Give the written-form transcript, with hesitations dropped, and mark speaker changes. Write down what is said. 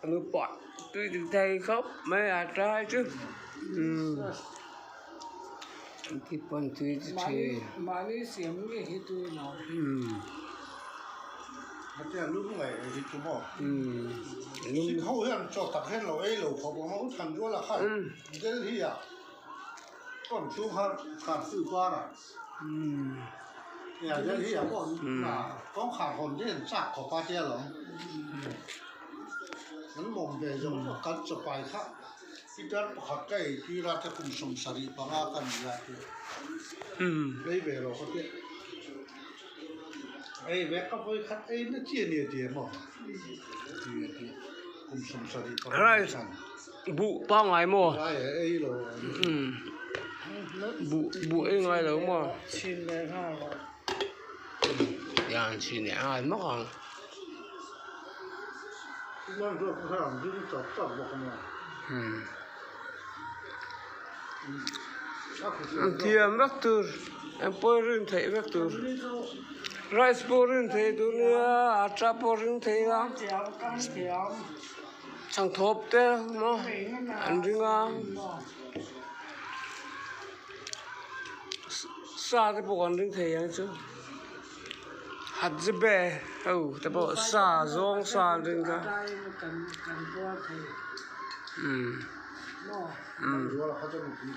Speaker 1: người bọn tôi thầy khóc mấy trai chứ thì bọn tôi chơi
Speaker 2: mà đi xem cái hết tôi nào
Speaker 3: มันจะรู้ไงที่จุ๊บ
Speaker 1: lúc
Speaker 3: ที่เขาเห็นจอดตักเห็นเราเราเขาบอกว่าทันด้วยละค่ะเจ้าที่อ่ะก่อนช่วงขาดซื้อบ้านอ่ะอย่างเจ้าที่อ่ะก่อนต้องขาดคนที่เห็นสักของป้าเจ้าหรอนั้นมองไปจนกันจะไปค่ะที่ด้านขัดใกล้ที่ราชกุมสมศรีปังอากันยาที่ไม่เบลล์เขาเนี่ยไอ้แวกก็ไปคัดไอ้นั่นเจียเนี่ยเจียมั้งเจียกุมสมศรีปังอากัน
Speaker 1: bụ bao ngày mua
Speaker 3: ใช่ไอ้โล
Speaker 1: bụ ấy ngày lớn mà
Speaker 2: ชินเลยค่ะ
Speaker 1: อย่างชีเนี่ยอะไรมั้ง
Speaker 3: นั่นก็ข้างที่จับบอกมา
Speaker 1: thì em vector em porin thấy vector rice porin thấy tôi nữa acha porin thấy lắm
Speaker 2: เจียวกังเจียว
Speaker 1: chẳng thộp thế mà anh đi ngang xa thì bộ con đừng thấy anh chứ hạt dễ bè thì bộ xa rong xa đừng ra
Speaker 2: กันตัวเธอ
Speaker 3: รู้ว่าเขาจะมี